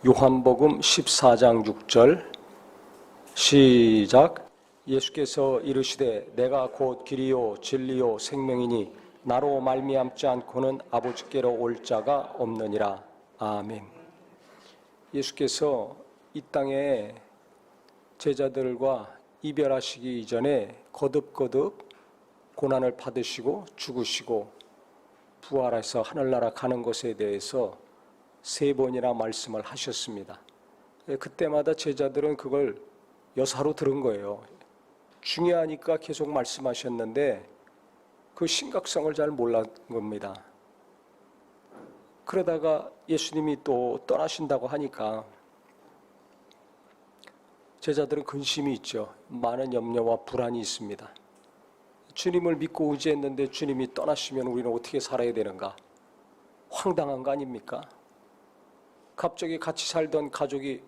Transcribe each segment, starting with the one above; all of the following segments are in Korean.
요한복음 14장 6절 시작. 예수께서 이르시되 내가 곧 길이요 진리요 생명이니 나로 말미암지 않고는 아버지께로 올 자가 없느니라. 아멘. 예수께서 이 땅에 제자들과 이별하시기 이전에 거듭거듭 고난을 받으시고 죽으시고 부활해서 하늘나라 가는 것에 대해서 3번이나 말씀을 하셨습니다. 그때마다 제자들은 그걸 여사로 들은 거예요. 중요하니까 계속 말씀하셨는데 그 심각성을 잘 몰랐던 겁니다. 그러다가 예수님이 또 떠나신다고 하니까 제자들은 근심이 있죠. 많은 염려와 불안이 있습니다. 주님을 믿고 의지했는데 주님이 떠나시면 우리는 어떻게 살아야 되는가? 황당한 거 아닙니까? 갑자기 같이 살던 가족이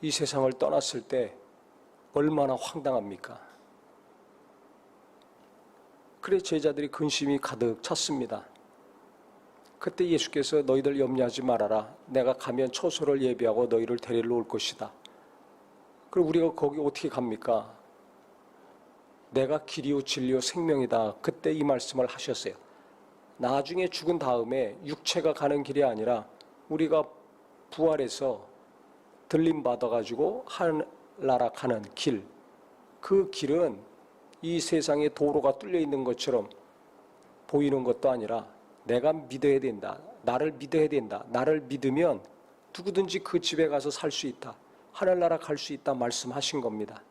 이 세상을 떠났을 때 얼마나 황당합니까? 그래 제자들이 근심이 가득 찼습니다. 그때 예수께서 너희들 염려하지 말아라. 내가 가면 처소를 예비하고 너희를 데리러 올 것이다. 그럼 우리가 거기 어떻게 갑니까? 내가 길이요 진리요 생명이다. 그때 이 말씀을 하셨어요. 나중에 죽은 다음에 육체가 가는 길이 아니라 우리가 부활해서 들림 받아가지고 하늘나라 가는 길, 그 길은 이 세상에 도로가 뚫려 있는 것처럼 보이는 것도 아니라 내가 믿어야 된다. 나를 믿어야 된다. 나를 믿으면 누구든지 그 집에 가서 살 수 있다. 하늘나라 갈 수 있다 말씀하신 겁니다.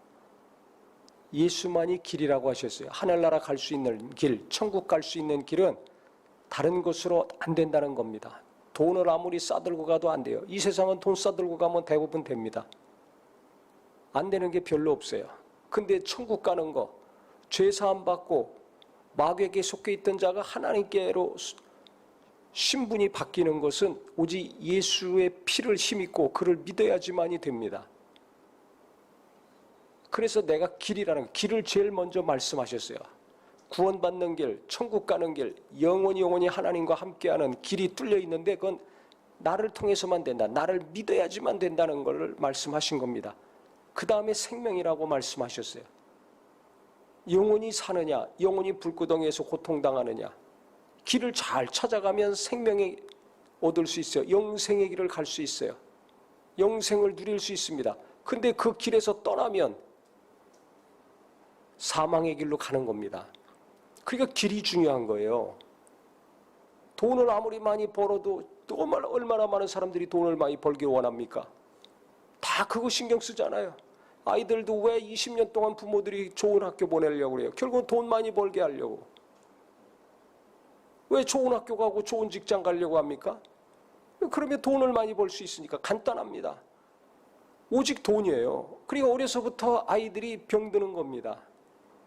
예수만이 길이라고 하셨어요. 하늘나라 갈 수 있는 길, 천국 갈 수 있는 길은 다른 것으로 안 된다는 겁니다. 돈을 아무리 싸들고 가도 안 돼요. 이 세상은 돈 싸들고 가면 대부분 됩니다. 안 되는 게 별로 없어요. 근데 천국 가는 거, 죄 사함 받고 마귀에게 속해 있던 자가 하나님께로 신분이 바뀌는 것은 오직 예수의 피를 힘입고 그를 믿어야지만이 됩니다. 그래서 내가 길이라는 길을 제일 먼저 말씀하셨어요. 구원받는 길, 천국 가는 길, 영원히 하나님과 함께하는 길이 뚫려 있는데 그건 나를 통해서만 된다. 나를 믿어야지만 된다는 것을 말씀하신 겁니다. 그 다음에 생명이라고 말씀하셨어요. 영원히 사느냐, 영원히 불구덩이에서 고통당하느냐. 길을 잘 찾아가면 생명이 얻을 수 있어요. 영생의 길을 갈 수 있어요. 영생을 누릴 수 있습니다. 근데 그 길에서 떠나면 사망의 길로 가는 겁니다. 그러니까 길이 중요한 거예요. 돈을 아무리 많이 벌어도 또 얼마나 많은 사람들이 돈을 많이 벌길 원합니까? 다 그거 신경 쓰잖아요. 아이들도 왜 20년 동안 부모들이 좋은 학교 보내려고 그래요? 결국은 돈 많이 벌게 하려고. 왜 좋은 학교 가고 좋은 직장 가려고 합니까? 그러면 돈을 많이 벌 수 있으니까 간단합니다. 오직 돈이에요. 그러니까 어려서부터 아이들이 병드는 겁니다.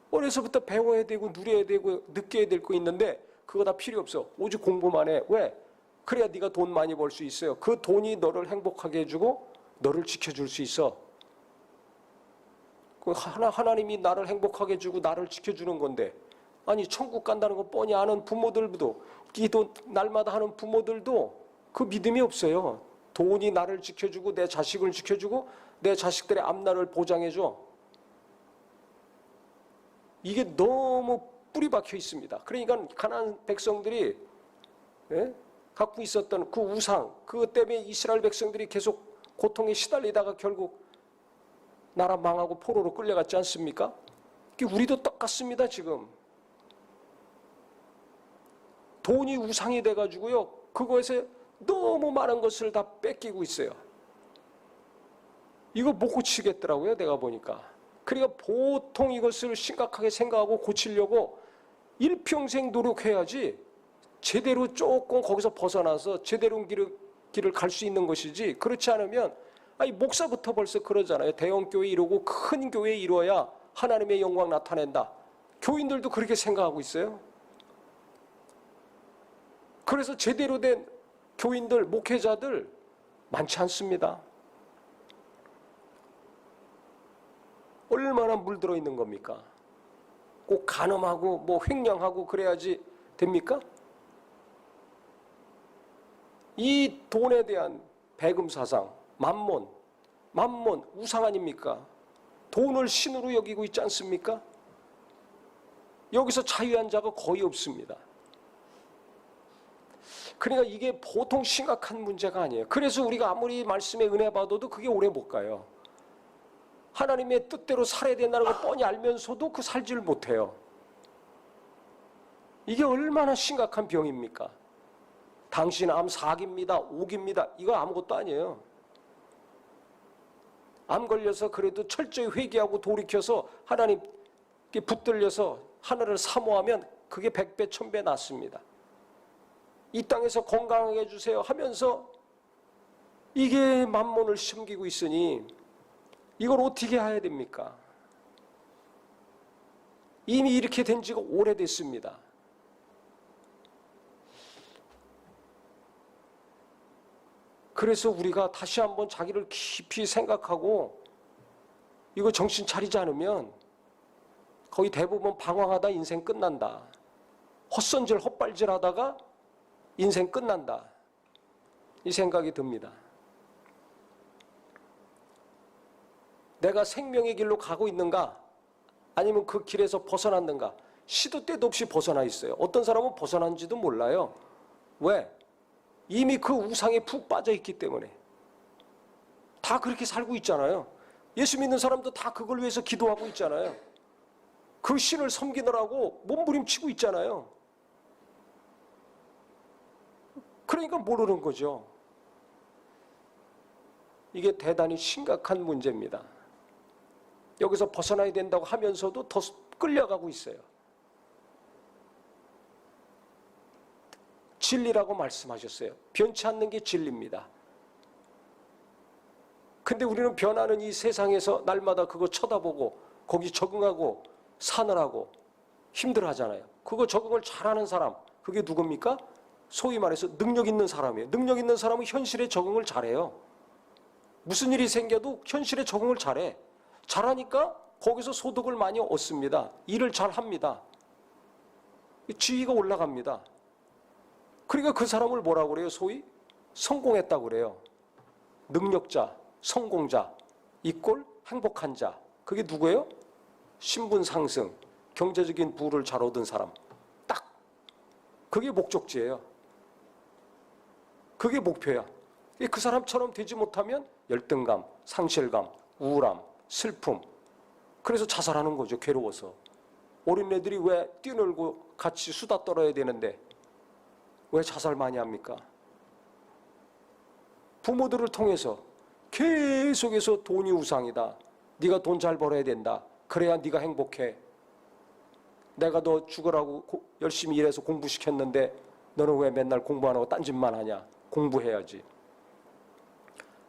어려서부터 배워야 되고 누려야 되고 느껴야 될 거 있는데 그거 다 필요 없어. 오직 공부만 해. 왜? 그래야 네가 돈 많이 벌 수 있어요. 그 돈이 너를 행복하게 해주고 너를 지켜줄 수 있어. 하나님이 나를 행복하게 해주고 나를 지켜주는 건데 아니 천국 간다는 거 뻔히 아는 부모들도 기도 날마다 하는 부모들도 그 믿음이 없어요. 돈이 나를 지켜주고 내 자식을 지켜주고 내 자식들의 앞날을 보장해줘. 이게 너무 뿌리 박혀 있습니다. 그러니까 가나안 백성들이 갖고 있었던 그 우상, 그것 때문에 이스라엘 백성들이 계속 고통에 시달리다가 결국 나라 망하고 포로로 끌려갔지 않습니까? 우리도 똑같습니다. 지금 돈이 우상이 돼가지고요. 그것에 너무 많은 것을 다 뺏기고 있어요. 이거 못 고치겠더라고요. 내가 보니까. 그러니까 보통 이것을 심각하게 생각하고 고치려고 일평생 노력해야지 제대로 조금 거기서 벗어나서 제대로 길을 갈 수 있는 것이지 그렇지 않으면 아니 목사부터 벌써 그러잖아요. 대형교회 이루고 큰 교회 이루어야 하나님의 영광 나타낸다. 교인들도 그렇게 생각하고 있어요. 그래서 제대로 된 교인들, 목회자들 많지 않습니다. 얼마나 물들어 있는 겁니까? 꼭 간음하고 뭐 횡령하고 그래야지 됩니까? 이 돈에 대한 배금 사상, 만몬, 우상 아닙니까? 돈을 신으로 여기고 있지 않습니까? 여기서 자유한 자가 거의 없습니다. 그러니까 이게 보통 심각한 문제가 아니에요. 그래서 우리가 아무리 말씀에 은혜 받아도 그게 오래 못 가요. 하나님의 뜻대로 살아야 된다는 걸 뻔히 알면서도 그 살지를 못해요. 이게 얼마나 심각한 병입니까? 당신 암 4기입니다. 5기입니다. 이거 아무것도 아니에요. 암 걸려서 그래도 철저히 회개하고 돌이켜서 하나님께 붙들려서 하늘을 사모하면 그게 100배, 1000배 낫습니다. 이 땅에서 건강하게 해주세요 하면서 이게 만몬을 심기고 있으니 이걸 어떻게 해야 됩니까? 이미 이렇게 된 지가 오래됐습니다. 그래서 우리가 다시 한번 자기를 깊이 생각하고 이거 정신 차리지 않으면 거의 대부분 방황하다 인생 끝난다. 헛선질 헛발질 하다가 인생 끝난다. 이 생각이 듭니다. 내가 생명의 길로 가고 있는가? 아니면 그 길에서 벗어났는가? 시도 때도 없이 벗어나 있어요. 어떤 사람은 벗어난지도 몰라요. 왜? 이미 그 우상에 푹 빠져 있기 때문에. 다 그렇게 살고 있잖아요. 예수 믿는 사람도 다 그걸 위해서 기도하고 있잖아요. 그 신을 섬기느라고 몸부림치고 있잖아요. 그러니까 모르는 거죠. 이게 대단히 심각한 문제입니다. 여기서 벗어나야 된다고 하면서도 더 끌려가고 있어요. 진리라고 말씀하셨어요. 변치 않는 게 진리입니다. 근데 우리는 변하는 이 세상에서 날마다 그거 쳐다보고 거기 적응하고 사느라고 힘들어하잖아요. 그거 적응을 잘하는 사람, 그게 누굽니까? 소위 말해서 능력 있는 사람이에요. 능력 있는 사람은 현실에 적응을 잘해요. 무슨 일이 생겨도 현실에 적응을 잘해. 잘하니까 거기서 소득을 많이 얻습니다. 일을 잘합니다. 지위가 올라갑니다. 그러니까 그 사람을 뭐라고 그래요? 소위 성공했다고 그래요. 능력자, 성공자, 이꼴 행복한 자. 그게 누구예요? 신분 상승, 경제적인 부를 잘 얻은 사람. 딱 그게 목적지예요. 그게 목표야. 그 사람처럼 되지 못하면 열등감, 상실감, 우울함, 슬픔. 그래서 자살하는 거죠. 괴로워서. 어린애들이 왜 뛰놀고 같이 수다 떨어야 되는데 왜 자살 많이 합니까? 부모들을 통해서 계속해서 돈이 우상이다. 네가 돈 잘 벌어야 된다. 그래야 네가 행복해. 내가 너 죽으라고 열심히 일해서 공부시켰는데 너는 왜 맨날 공부 안 하고 딴짓만 하냐. 공부해야지.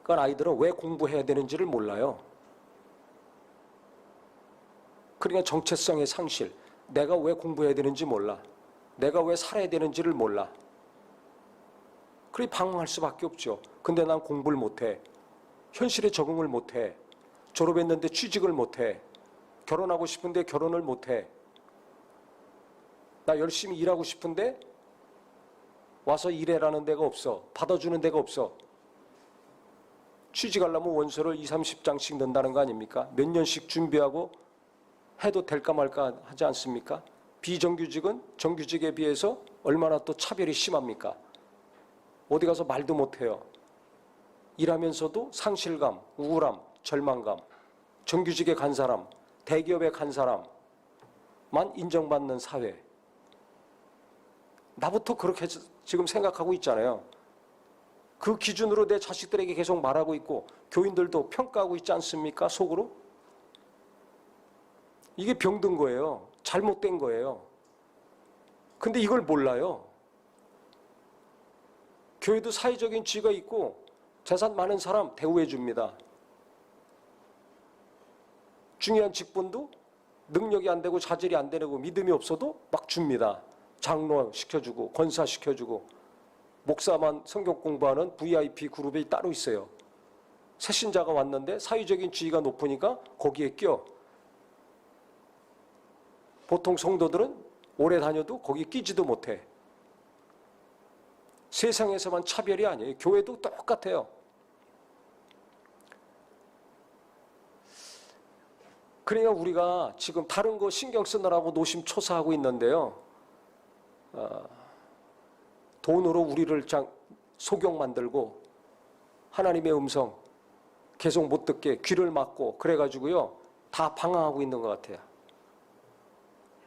그러니까 아이들은 왜 공부해야 되는지를 몰라요. 그러니까 정체성의 상실. 내가 왜 공부해야 되는지 몰라. 내가 왜 살아야 되는지를 몰라. 그래 방황할 수밖에 없죠. 근데 난 공부를 못해. 현실에 적응을 못해. 졸업했는데 취직을 못해. 결혼하고 싶은데 결혼을 못해. 나 열심히 일하고 싶은데 와서 일해라는 데가 없어. 받아주는 데가 없어. 취직하려면 원서를 20, 30장씩 넣는다는 거 아닙니까? 몇 년씩 준비하고 해도 될까 말까 하지 않습니까? 비정규직은 정규직에 비해서 얼마나 또 차별이 심합니까? 어디 가서 말도 못해요. 일하면서도 상실감, 우울함, 절망감. 정규직에 간 사람, 대기업에 간 사람만 인정받는 사회. 나부터 그렇게 지금 생각하고 있잖아요. 그 기준으로 내 자식들에게 계속 말하고 있고 교인들도 평가하고 있지 않습니까? 속으로? 이게 병든 거예요. 잘못된 거예요. 근데 이걸 몰라요. 교회도 사회적인 지위가 있고 재산 많은 사람 대우해 줍니다. 중요한 직분도 능력이 안 되고 자질이 안 되고 믿음이 없어도 막 줍니다. 장로 시켜주고 권사 시켜주고 목사만 성경 공부하는 VIP 그룹이 따로 있어요. 새신자가 왔는데 사회적인 지위가 높으니까 거기에 껴. 보통 성도들은 오래 다녀도 거기 끼지도 못해. 세상에서만 차별이 아니에요. 교회도 똑같아요. 그러니까 우리가 지금 다른 거 신경 쓰느라고 노심초사하고 있는데요. 돈으로 우리를 소경 만들고 하나님의 음성 계속 못 듣게 귀를 막고 그래가지고요. 다 방황하고 있는 것 같아요.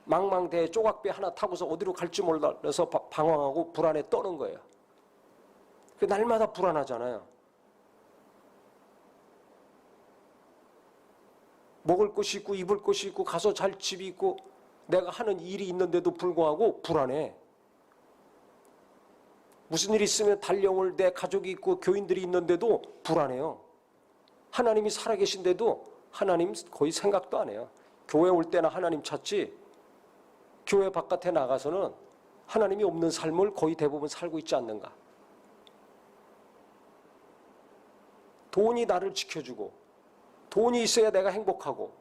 망망대해 조각배 하나 타고서 어디로 갈지 몰라서 방황하고 불안에 떠는 거예요. 날마다 불안하잖아요. 먹을 것이 있고 입을 것이 있고 가서 잘 집이 있고 내가 하는 일이 있는데도 불구하고 불안해. 무슨 일이 있으면 달려올 내 가족이 있고 교인들이 있는데도 불안해요. 하나님이 살아계신데도 하나님 거의 생각도 안 해요. 교회 올 때나 하나님 찾지 교회 바깥에 나가서는 하나님이 없는 삶을 거의 대부분 살고 있지 않는가. 돈이 나를 지켜주고 돈이 있어야 내가 행복하고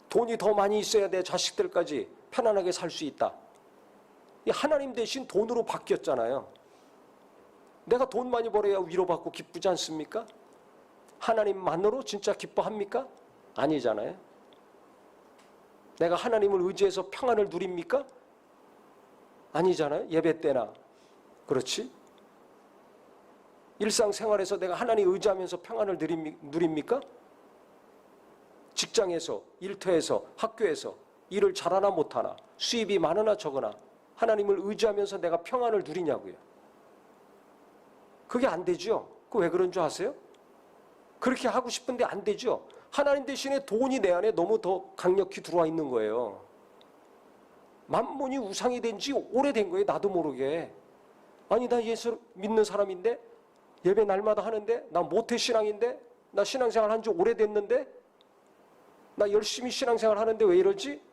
돈이 더 많이 있어야 내 자식들까지 편안하게 살 수 있다. 하나님 대신 돈으로 바뀌었잖아요. 내가 돈 많이 벌어야 위로받고 기쁘지 않습니까? 하나님만으로 진짜 기뻐합니까? 아니잖아요. 내가 하나님을 의지해서 평안을 누립니까? 아니잖아요. 예배 때나. 그렇지? 일상생활에서 내가 하나님 의지하면서 평안을 누립니까? 직장에서, 일터에서, 학교에서 일을 잘하나 못하나, 수입이 많으나 적으나 하나님을 의지하면서 내가 평안을 누리냐고요. 그게 안 되죠. 그 왜 그런 줄 아세요? 그렇게 하고 싶은데 안 되죠. 하나님 대신에 돈이 내 안에 너무 더 강력히 들어와 있는 거예요. 만몬이 우상이 된 지 오래된 거예요. 나도 모르게. 아니 나 예수 믿는 사람인데 예배 날마다 하는데 나 모태신앙인데 나 신앙생활 한 지 오래됐는데 나 열심히 신앙생활 하는데 왜 이러지?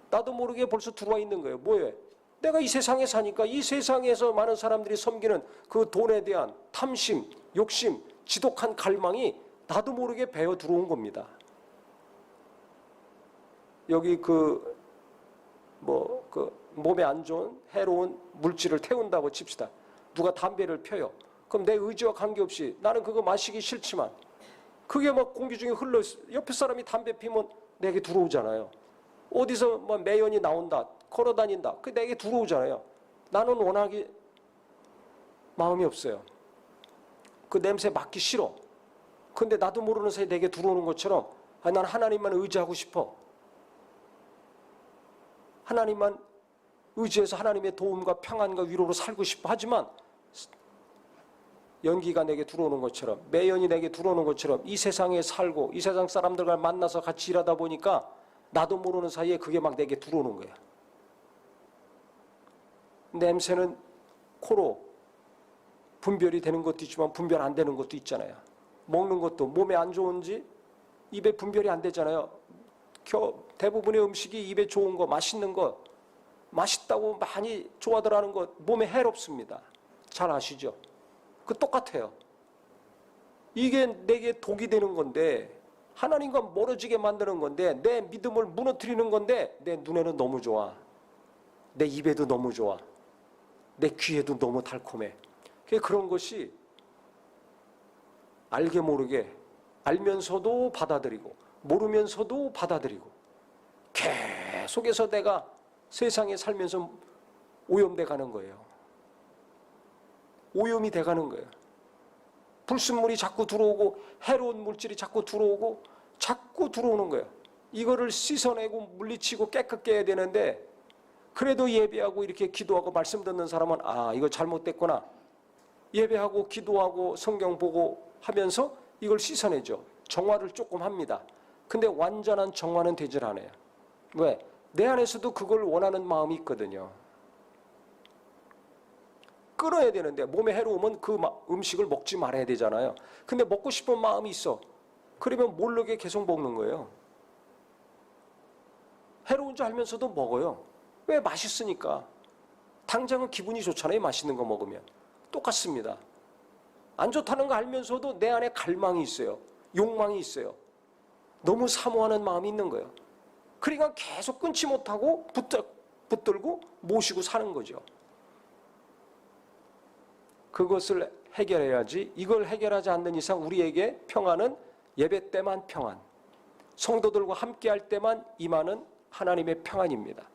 나도 모르게 벌써 들어와 있는 거예요. 뭐예요? 내가 이 세상에 사니까 이 세상에서 많은 사람들이 섬기는 그 돈에 대한 탐심, 욕심, 지독한 갈망이 나도 모르게 배어 들어온 겁니다. 여기 몸에 안 좋은 해로운 물질을 태운다고 칩시다. 누가 담배를 펴요. 그럼 내 의지와 관계없이 나는 그거 마시기 싫지만 그게 막 공기 중에 흘러 옆에 사람이 담배 피면 내게 들어오잖아요. 어디서 뭐 매연이 나온다, 걸어다닌다. 그 내게 들어오잖아요. 나는 워낙에 마음이 없어요. 그 냄새 맡기 싫어. 근데 나도 모르는 사이에 내게 들어오는 것처럼 난 하나님만 의지하고 싶어. 하나님만 의지해서 하나님의 도움과 평안과 위로로 살고 싶어. 하지만 연기가 내게 들어오는 것처럼 매연이 내게 들어오는 것처럼 이 세상에 살고 이 세상 사람들과 만나서 같이 일하다 보니까 나도 모르는 사이에 그게 막 내게 들어오는 거야. 냄새는 코로 분별이 되는 것도 있지만 분별 안 되는 것도 있잖아요. 먹는 것도 몸에 안 좋은지 입에 분별이 안 되잖아요. 대부분의 음식이 입에 좋은 거, 맛있는 거, 맛있다고 많이 좋아들 하는 것 몸에 해롭습니다. 잘 아시죠? 그 똑같아요. 이게 내게 독이 되는 건데 하나님과 멀어지게 만드는 건데 내 믿음을 무너뜨리는 건데 내 눈에는 너무 좋아. 내 입에도 너무 좋아. 내 귀에도 너무 달콤해. 그런 것이 알게 모르게 알면서도 받아들이고 모르면서도 받아들이고 계속해서 내가 세상에 살면서 오염돼 가는 거예요. 오염이 돼 가는 거예요. 불순물이 자꾸 들어오고 해로운 물질이 자꾸 들어오고 자꾸 들어오는 거예요. 이거를 씻어내고 물리치고 깨끗게 해야 되는데 그래도 예배하고 이렇게 기도하고 말씀 듣는 사람은 이거 잘못됐구나. 예배하고 기도하고 성경 보고 하면서 이걸 씻어내죠. 정화를 조금 합니다. 근데 완전한 정화는 되질 않아요. 왜? 내 안에서도 그걸 원하는 마음이 있거든요. 끊어야 되는데 몸에 해로우면 그 음식을 먹지 말아야 되잖아요. 근데 먹고 싶은 마음이 있어. 그러면 모르게 계속 먹는 거예요. 해로운 줄 알면서도 먹어요. 왜? 맛있으니까. 당장은 기분이 좋잖아요. 맛있는 거 먹으면. 똑같습니다. 안 좋다는 거 알면서도 내 안에 갈망이 있어요. 욕망이 있어요. 너무 사모하는 마음이 있는 거예요. 그러니까 계속 끊지 못하고 붙들고 모시고 사는 거죠. 그것을 해결해야지. 이걸 해결하지 않는 이상 우리에게 평안은 예배 때만 평안, 성도들과 함께할 때만 임하는 하나님의 평안입니다.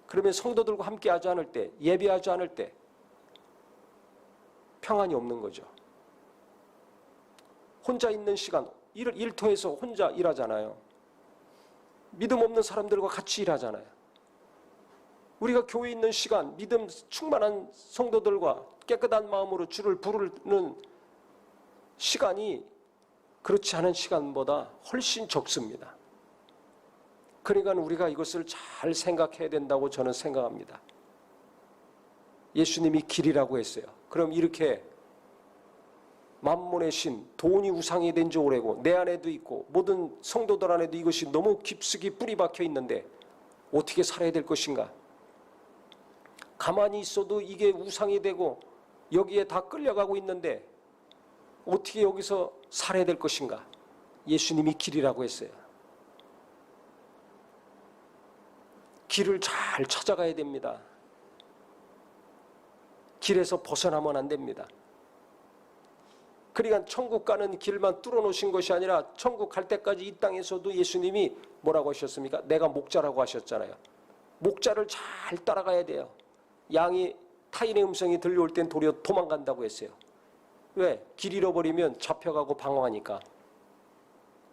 그러면 성도들과 함께하지 않을 때, 예배하지 않을 때 평안이 없는 거죠. 혼자 있는 시간, 일터에서 혼자 일하잖아요. 믿음 없는 사람들과 같이 일하잖아요. 우리가 교회에 있는 시간, 믿음 충만한 성도들과 깨끗한 마음으로 주를 부르는 시간이 그렇지 않은 시간보다 훨씬 적습니다. 그러니까 우리가 이것을 잘 생각해야 된다고 저는 생각합니다. 예수님이 길이라고 했어요. 그럼 이렇게 만몬의 신, 돈이 우상이 된 지 오래고 내 안에도 있고 모든 성도들 안에도 이것이 너무 깊숙이 뿌리 박혀 있는데 어떻게 살아야 될 것인가? 가만히 있어도 이게 우상이 되고 여기에 다 끌려가고 있는데 어떻게 여기서 살아야 될 것인가? 예수님이 길이라고 했어요. 길을 잘 찾아가야 됩니다. 길에서 벗어나면 안 됩니다. 그러니까 천국 가는 길만 뚫어놓으신 것이 아니라 천국 갈 때까지 이 땅에서도 예수님이 뭐라고 하셨습니까? 내가 목자라고 하셨잖아요. 목자를 잘 따라가야 돼요. 양이 타인의 음성이 들려올 땐 도리어 도망간다고 했어요. 왜? 길 잃어버리면 잡혀가고 방황하니까.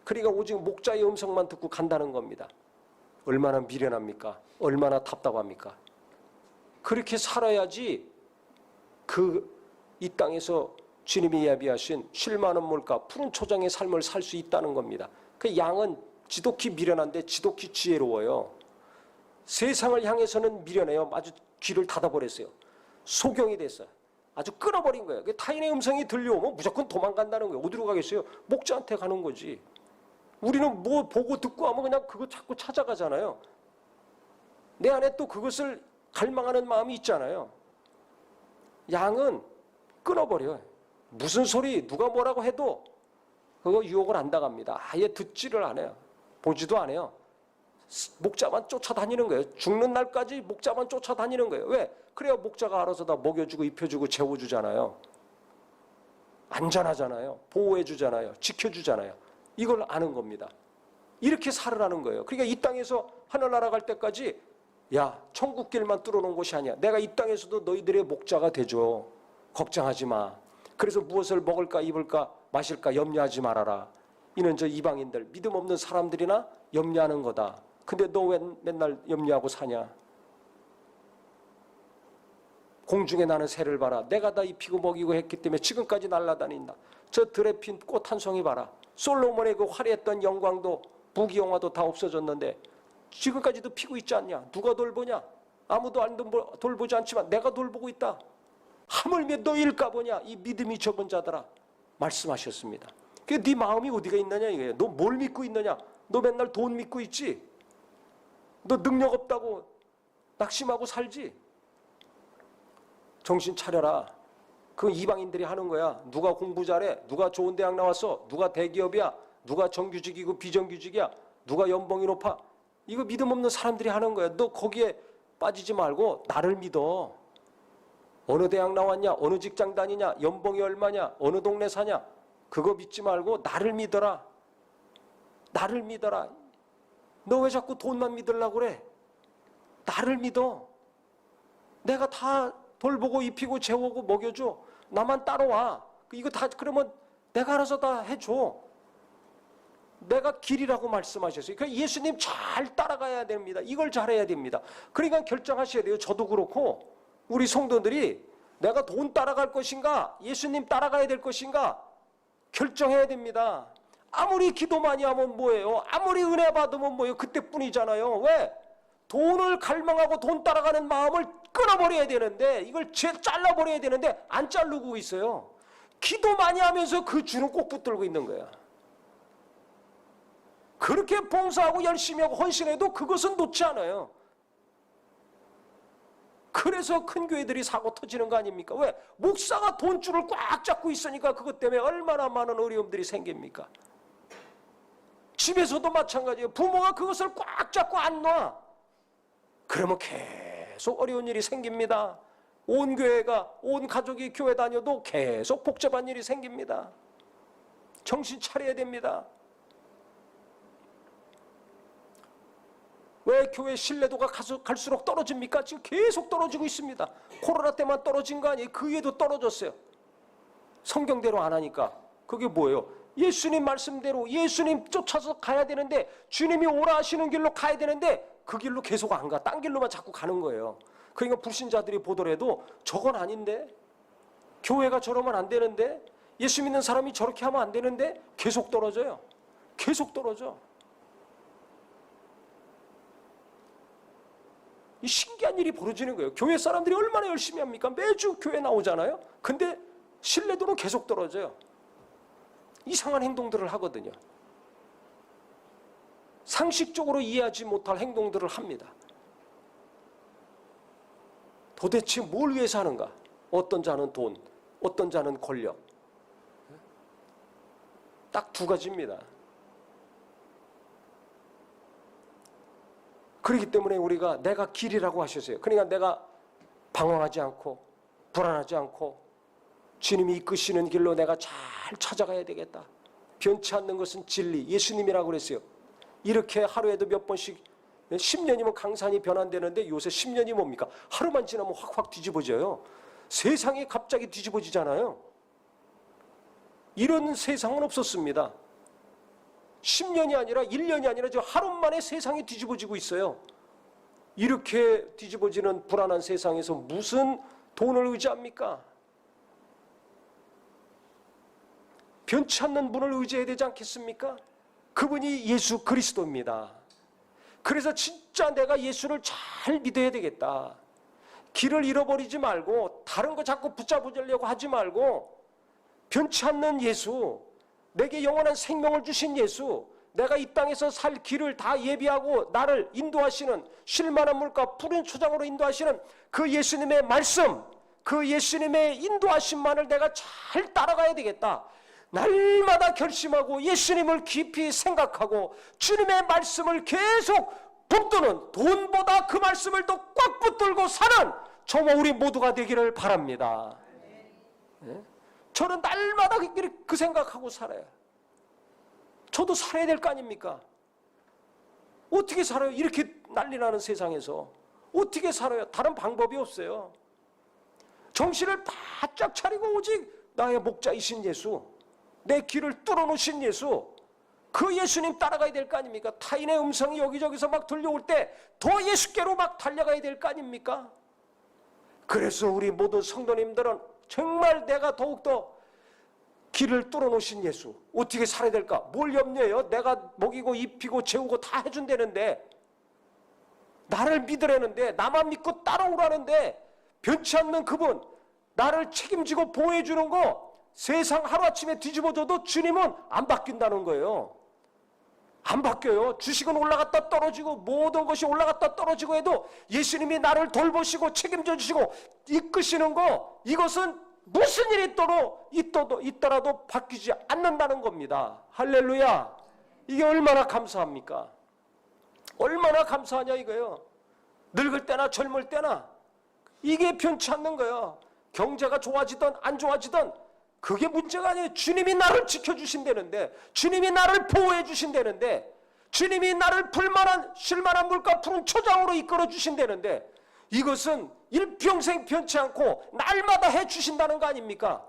그러니까 오직 목자의 음성만 듣고 간다는 겁니다. 얼마나 미련합니까? 얼마나 답답합니까? 그렇게 살아야지 이 땅에서 주님이 예비하신 쉴만한 물가 푸른 초장의 삶을 살 수 있다는 겁니다. 그 양은 지독히 미련한데 지독히 지혜로워요. 세상을 향해서는 미련해요. 아주 귀를 닫아버렸어요. 소경이 됐어요. 아주 끊어버린 거예요. 타인의 음성이 들려오면 무조건 도망간다는 거예요. 어디로 가겠어요? 목자한테 가는 거지. 우리는 뭐 보고 듣고 하면 그냥 그거 자꾸 찾아가잖아요. 내 안에 또 그것을 갈망하는 마음이 있잖아요. 양은 끊어버려요. 무슨 소리 누가 뭐라고 해도 그거 유혹을 안 당합니다. 아예 듣지를 않아요. 보지도 않아요. 목자만 쫓아다니는 거예요. 죽는 날까지 목자만 쫓아다니는 거예요. 왜? 그래야 목자가 알아서 다 먹여주고 입혀주고 재워주잖아요. 안전하잖아요. 보호해주잖아요. 지켜주잖아요. 이걸 아는 겁니다. 이렇게 살으라는 거예요. 그러니까 이 땅에서 하늘나라 갈 때까지 야, 천국 길만 뚫어놓은 곳이 아니야. 내가 이 땅에서도 너희들의 목자가 되죠. 걱정하지 마. 그래서 무엇을 먹을까 입을까 마실까 염려하지 말아라. 이는 저 이방인들 믿음 없는 사람들이나 염려하는 거다. 근데 너 왜 맨날 염려하고 사냐? 공중에 나는 새를 봐라. 내가 다 입히고 먹이고 했기 때문에 지금까지 날아다닌다. 저 들에 핀 꽃 한 송이 봐라. 솔로몬의 그 화려했던 영광도 부귀영화도 다 없어졌는데 지금까지도 피고 있지 않냐? 누가 돌보냐? 아무도 안 돌보지 않지만 내가 돌보고 있다. 하물며 너일까 보냐? 이 믿음이 적은 자들아 말씀하셨습니다. 그 네 마음이 어디가 있느냐 이거예요. 너 뭘 믿고 있느냐? 너 맨날 돈 믿고 있지? 너 능력 없다고 낙심하고 살지? 정신 차려라. 그 이방인들이 하는 거야. 누가 공부 잘해? 누가 좋은 대학 나왔어? 누가 대기업이야? 누가 정규직이고 비정규직이야? 누가 연봉이 높아? 이거 믿음 없는 사람들이 하는 거야. 너 거기에 빠지지 말고 나를 믿어. 어느 대학 나왔냐? 어느 직장 다니냐? 연봉이 얼마냐? 어느 동네 사냐? 그거 믿지 말고 나를 믿어라. 나를 믿어라. 너 왜 자꾸 돈만 믿으려고 그래? 나를 믿어. 내가 다 돌보고 입히고 재우고 먹여줘. 나만 따라와. 이거 다 그러면 내가 알아서 다 해줘. 내가 길이라고 말씀하셨어요. 그러니까 예수님 잘 따라가야 됩니다. 이걸 잘해야 됩니다. 그러니까 결정하셔야 돼요. 저도 그렇고 우리 성도들이 내가 돈 따라갈 것인가 예수님 따라가야 될 것인가 결정해야 됩니다. 아무리 기도 많이 하면 뭐예요? 아무리 은혜 받으면 뭐예요? 그때뿐이잖아요. 왜? 돈을 갈망하고 돈 따라가는 마음을 끊어버려야 되는데 이걸 잘라버려야 되는데 안 자르고 있어요. 기도 많이 하면서 그 줄은 꼭 붙들고 있는 거야. 그렇게 봉사하고 열심히 하고 헌신해도 그것은 놓지 않아요. 그래서 큰 교회들이 사고 터지는 거 아닙니까? 왜? 목사가 돈줄을 꽉 잡고 있으니까 그것 때문에 얼마나 많은 어려움들이 생깁니까? 집에서도 마찬가지예요. 부모가 그것을 꽉 잡고 안 놔. 그러면 계속 어려운 일이 생깁니다. 온 교회가, 온 가족이 교회 다녀도 계속 복잡한 일이 생깁니다. 정신 차려야 됩니다. 왜 교회 신뢰도가 갈수록 떨어집니까? 지금 계속 떨어지고 있습니다. 코로나 때만 떨어진 거 아니에요? 그 위에도 떨어졌어요. 성경대로 안 하니까. 그게 뭐예요? 예수님 말씀대로 예수님 쫓아서 가야 되는데, 주님이 오라 하시는 길로 가야 되는데 그 길로 계속 안 가. 딴 길로만 자꾸 가는 거예요. 그러니까 불신자들이 보더라도 저건 아닌데, 교회가 저러면 안 되는데, 예수 믿는 사람이 저렇게 하면 안 되는데 계속 떨어져요. 계속 떨어져. 이 신기한 일이 벌어지는 거예요. 교회 사람들이 얼마나 열심히 합니까? 매주 교회 나오잖아요. 근데 신뢰도는 계속 떨어져요. 이상한 행동들을 하거든요. 상식적으로 이해하지 못할 행동들을 합니다. 도대체 뭘 위해서 하는가? 어떤 자는 돈, 어떤 자는 권력. 딱 두 가지입니다. 그렇기 때문에 우리가 내가 길이라고 하셨어요. 그러니까 내가 방황하지 않고 불안하지 않고 주님이 이끄시는 길로 내가 잘 찾아가야 되겠다. 변치 않는 것은 진리, 예수님이라고 그랬어요. 이렇게 하루에도 몇 번씩 10년이면 강산이 변환되는데 요새 10년이 뭡니까? 하루만 지나면 확확 뒤집어져요. 세상이 갑자기 뒤집어지잖아요. 이런 세상은 없었습니다. 10년이 아니라 1년이 아니라 저 하루 만에 세상이 뒤집어지고 있어요. 이렇게 뒤집어지는 불안한 세상에서 무슨 돈을 의지합니까? 변치 않는 분을 의지해야 되지 않겠습니까? 그분이 예수 그리스도입니다. 그래서 진짜 내가 예수를 잘 믿어야 되겠다. 길을 잃어버리지 말고 다른 거 자꾸 붙잡으려고 하지 말고 변치 않는 예수, 내게 영원한 생명을 주신 예수, 내가 이 땅에서 살 길을 다 예비하고 나를 인도하시는 쉴만한 물과 푸른 초장으로 인도하시는 그 예수님의 말씀, 그 예수님의 인도하심만을 내가 잘 따라가야 되겠다. 날마다 결심하고 예수님을 깊이 생각하고 주님의 말씀을 계속 붙드는, 돈보다 그 말씀을 더 꽉 붙들고 사는 저와 우리 모두가 되기를 바랍니다. 네? 저는 날마다 그 생각하고 살아요. 저도 살아야 될 거 아닙니까? 어떻게 살아요? 이렇게 난리 나는 세상에서 어떻게 살아요? 다른 방법이 없어요. 정신을 바짝 차리고 오직 나의 목자이신 예수, 내 길을 뚫어놓으신 예수, 그 예수님 따라가야 될 거 아닙니까? 타인의 음성이 여기저기서 막 들려올 때 더 예수께로 막 달려가야 될 거 아닙니까? 그래서 우리 모든 성도님들은 정말 내가 더욱더 길을 뚫어놓으신 예수, 어떻게 살아야 될까? 뭘 염려해요? 내가 먹이고 입히고 재우고 다 해준다는데, 나를 믿으라는데, 나만 믿고 따라오라는데, 변치 않는 그분, 나를 책임지고 보호해주는 거, 세상 하루아침에 뒤집어져도 주님은 안 바뀐다는 거예요. 안 바뀌어요. 주식은 올라갔다 떨어지고 모든 것이 올라갔다 떨어지고 해도 예수님이 나를 돌보시고 책임져 주시고 이끄시는 거, 이것은 무슨 일이 있더라도 바뀌지 않는다는 겁니다. 할렐루야. 이게 얼마나 감사합니까? 얼마나 감사하냐 이거예요. 늙을 때나 젊을 때나 이게 변치 않는 거예요. 경제가 좋아지든 안 좋아지든 그게 문제가 아니에요. 주님이 나를 지켜주신다는데, 주님이 나를 보호해 주신다는데, 주님이 나를 쉴만한 물과 푸른 초장으로 이끌어 주신다는데, 이것은 일평생 변치 않고 날마다 해 주신다는 거 아닙니까?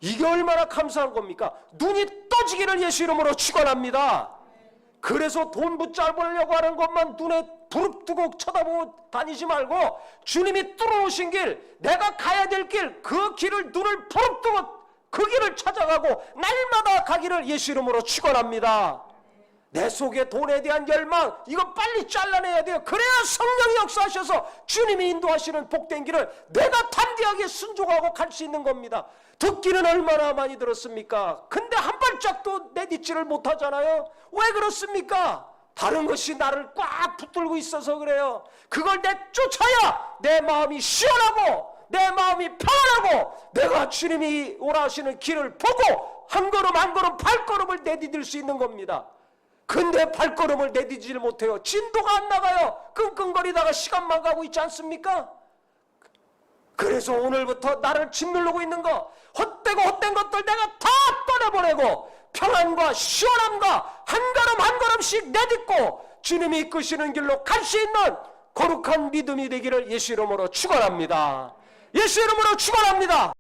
이게 얼마나 감사한 겁니까? 눈이 떠지기를 예수 이름으로 축원합니다. 그래서 돈 붙잡으려고 하는 것만 눈에 부릅뜨고 쳐다보고 다니지 말고 주님이 뚫어놓으신 길, 내가 가야 될 길, 그 길을 눈을 부릅뜨고 그 길을 찾아가고 날마다 가기를 예수 이름으로 축원합니다. 내 속에 돈에 대한 열망, 이거 빨리 잘라내야 돼요. 그래야 성령이 역사하셔서 주님이 인도하시는 복된 길을 내가 담대하게 순종하고 갈 수 있는 겁니다. 듣기는 얼마나 많이 들었습니까? 근데 한 발짝도 내딛지를 못하잖아요. 왜 그렇습니까? 다른 것이 나를 꽉 붙들고 있어서 그래요. 그걸 내쫓아야 내 마음이 시원하고 내 마음이 평안하고 내가 주님이 오라 하시는 길을 보고 한 걸음 한 걸음 발걸음을 내디딜 수 있는 겁니다. 근데 발걸음을 내디지를 못해요. 진도가 안 나가요. 끙끙거리다가 시간만 가고 있지 않습니까? 그래서 오늘부터 나를 짓누르고 있는 거, 헛되고 헛된 것들 내가 다 떠나보내고 평안과 시원함과 한 걸음 한 걸음씩 내딛고 주님이 이끄시는 길로 갈 수 있는 거룩한 믿음이 되기를 예수 이름으로 축원합니다. 예수 이름으로 축원합니다.